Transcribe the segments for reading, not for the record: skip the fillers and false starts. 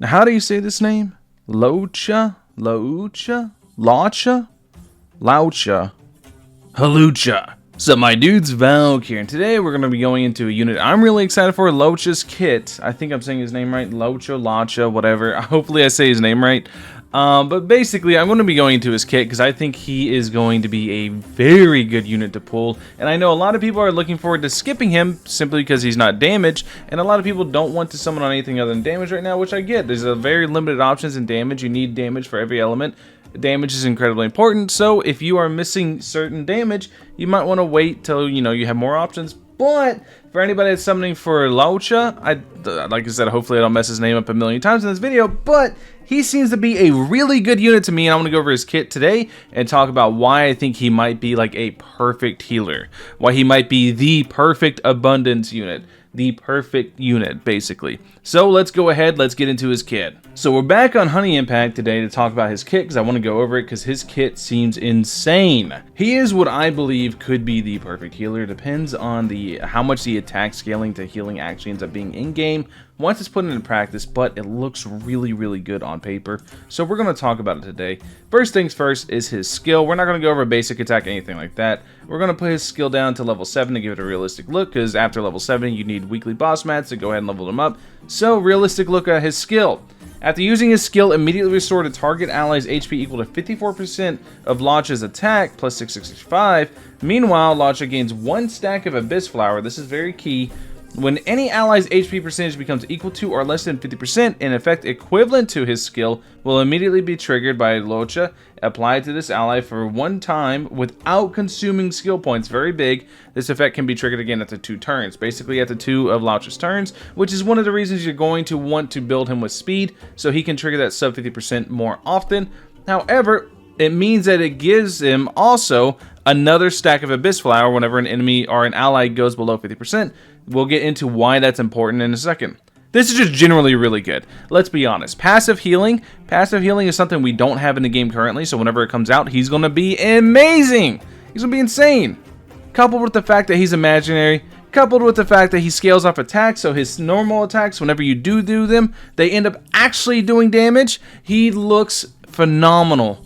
Now, how do you say this name? Luocha? Luocha? Luocha? Luocha? Halucha. So my dude's Valkyrja, and today we're going to be going into a unit I'm really excited for, Luocha's kit. I think I'm saying his name right, Luocha, whatever. Hopefully I say his name right. But basically I'm going to be going into his kit because I think he is going to be a very good unit to pull. And I know a lot of people are looking forward to skipping him simply because he's not damaged. And a lot of people don't want to summon on anything other than damage right now, which I get. There's a very limited options in damage. You need damage for every element. Damage is incredibly important, so if you are missing certain damage, you might want to wait till you have more options. But for anybody that's summoning for Luocha, like I said, hopefully I don't mess his name up a million times in this video, but he seems to be a really good unit to me, and I'm going to go over his kit today and talk about why I think he might be like a perfect healer, why he might be the perfect abundance unit. The perfect unit, basically. So let's go ahead, let's get into his kit. So we're back on Honey Impact today to talk about his kit because I want to go over it because his kit seems insane. He is what I believe could be the perfect healer. Depends on how much the attack scaling to healing actually ends up being in-game once it's put into practice, but it looks really, really good on paper. So we're going to talk about it today. First things first is his skill. We're not going to go over basic attack, anything like that. We're going to put his skill down to level 7 to give it a realistic look, because after level 7 you need weekly boss mats to go ahead and level them up. So realistic look at his skill. After using his skill, immediately restore to target allies HP equal to 54% of Luocha's attack plus 665. Meanwhile, Luocha gains 1 stack of Abyss Flower. This is very key. When any ally's HP percentage becomes equal to or less than 50%, an effect equivalent to his skill will immediately be triggered by Luocha, applied to this ally for 1 time without consuming skill points. Very big. This effect can be triggered again after 2 turns, basically after 2 of Luocha's turns, which is one of the reasons you're going to want to build him with speed, so he can trigger that sub 50% more often. However, it means that it gives him also another stack of Abyss Flower whenever an enemy or an ally goes below 50%. We'll get into why that's important in a second. This is just generally really good. Let's be honest. Passive healing is something we don't have in the game currently, so whenever it comes out, he's going to be amazing. He's going to be insane. Coupled with the fact that he's imaginary, coupled with the fact that he scales off attacks, so his normal attacks, whenever you do them, they end up actually doing damage. He looks phenomenal.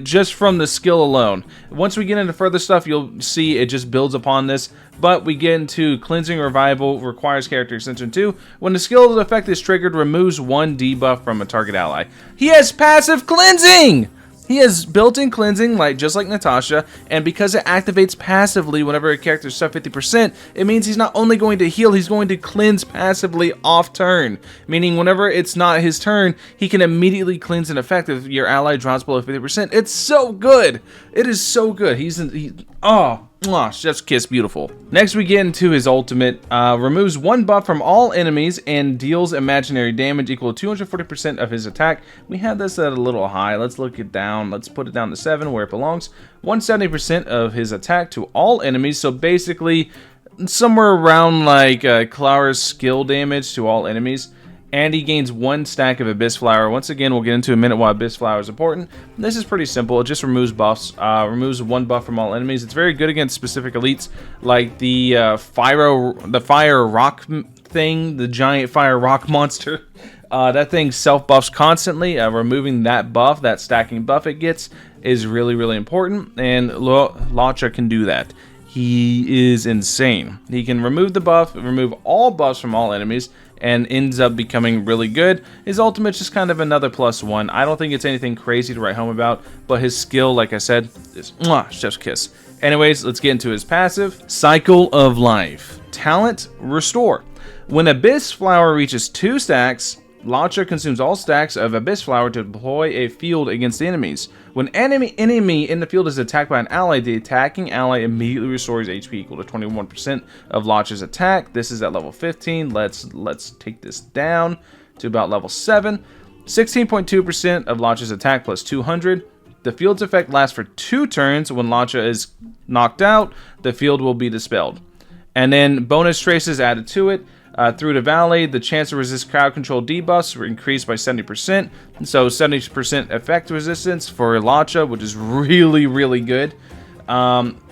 Just from the skill alone. Once we get into further stuff, you'll see it just builds upon this. But we get into Cleansing Revival, requires character extension 2. When the skill effect is triggered, removes 1 debuff from a target ally. He has passive cleansing! He has built-in cleansing, just like Natasha, and because it activates passively whenever a character is sub 50%, it means he's not only going to heal, he's going to cleanse passively off turn. Meaning whenever it's not his turn, he can immediately cleanse an effect if your ally drops below 50%. It's so good! It is so good. Chef's kiss, beautiful. Next we get into his ultimate. Removes 1 buff from all enemies and deals imaginary damage equal to 240% of his attack. We have this at a little high. Let's look it down. Let's put it down to 7 where it belongs. 170% of his attack to all enemies. So basically somewhere around like Clara's skill damage to all enemies. And he gains 1 stack of Abyss Flower. Once again, we'll get into in a minute why Abyss Flower is important. This is pretty simple. It just removes buffs. Removes 1 buff from all enemies. It's very good against specific elites, like the fire rock thing, the giant fire rock monster. That thing self-buffs constantly. Removing that buff, that stacking buff it gets, is really, really important. And Luocha can do that. He is insane. He can remove the buff, remove all buffs from all enemies, and ends up becoming really good. His ultimate's just kind of another +1. I don't think it's anything crazy to write home about, but his skill, like I said, is chef's kiss. Anyways, let's get into his passive. Cycle of Life. Talent, Restore. When Abyss Flower reaches 2 stacks, Luocha consumes all stacks of Abyss Flower to deploy a field against the enemies. When enemy in the field is attacked by an ally, the attacking ally immediately restores HP equal to 21% of Luocha's attack. This is at level 15. Let's take this down to about level 7. 16.2% of Luocha's attack plus 200. The field's effect lasts for 2 turns. When Luocha is knocked out, the field will be dispelled. And then bonus traces added to it. Through the valley, the chance to resist crowd control debuffs were increased by 70%. So 70% effect resistance for Luocha, which is really, really good.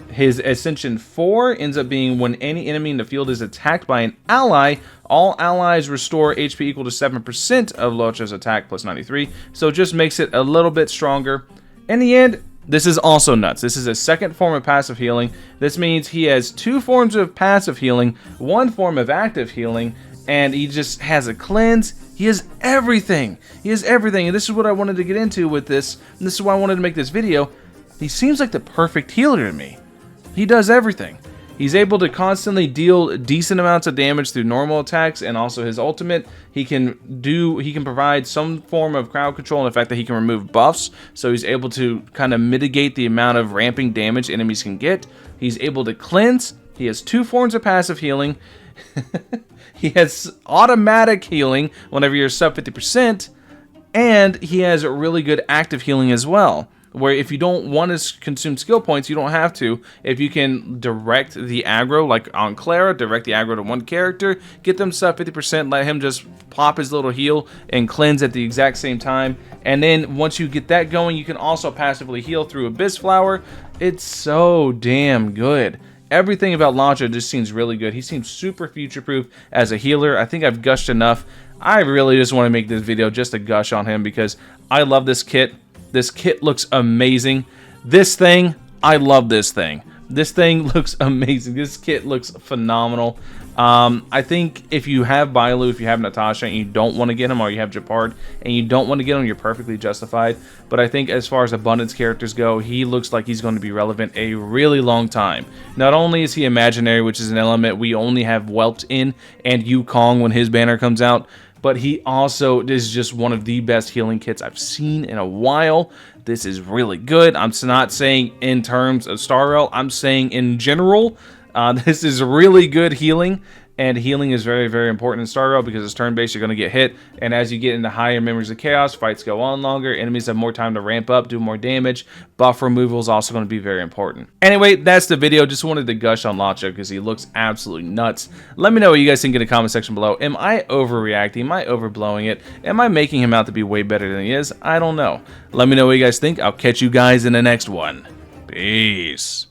His Ascension 4 ends up being when any enemy in the field is attacked by an ally, all allies restore HP equal to 7% of Luocha's attack plus 93, so it just makes it a little bit stronger. In the end, this is also nuts. This is a second form of passive healing. This means he has 2 forms of passive healing, 1 form of active healing, and he just has a cleanse. He has everything. He has everything, and this is what I wanted to get into with this, and this is why I wanted to make this video. He seems like the perfect healer to me. He does everything. He's able to constantly deal decent amounts of damage through normal attacks, and also his ultimate. He can provide some form of crowd control in the fact that he can remove buffs, so he's able to kind of mitigate the amount of ramping damage enemies can get. He's able to cleanse. He has 2 forms of passive healing. He has automatic healing whenever you're sub 50%, and he has really good active healing as well, where if you don't want to consume skill points, you don't have to. If you can direct the aggro, like on Clara, direct the aggro to one character, get them sub 50%, let him just pop his little heal and cleanse at the exact same time. And then once you get that going, you can also passively heal through Abyss Flower. It's so damn good. Everything about Luocha just seems really good. He seems super future-proof as a healer. I think I've gushed enough. I really just want to make this video just to gush on him because I love this kit. This kit looks amazing. This thing, I love this thing. This thing looks amazing. This kit looks phenomenal. I think if you have Bailu, if you have Natasha, and you don't want to get him, or you have Japard, and you don't want to get him, you're perfectly justified. But I think as far as abundance characters go, he looks like he's going to be relevant a really long time. Not only is he imaginary, which is an element we only have Whelped in, and Yukong when his banner comes out, but he also is just one of the best healing kits I've seen in a while. This is really good. I'm not saying in terms of Starrail, I'm saying in general. This is really good healing, and healing is very, very important in Starrail because it's turn-based, you're going to get hit, and as you get into higher Memories of Chaos, fights go on longer, enemies have more time to ramp up, do more damage, buff removal is also going to be very important. Anyway, that's the video. Just wanted to gush on Luocha because he looks absolutely nuts. Let me know what you guys think in the comment section below. Am I overreacting? Am I overblowing it? Am I making him out to be way better than he is? I don't know. Let me know what you guys think. I'll catch you guys in the next one. Peace.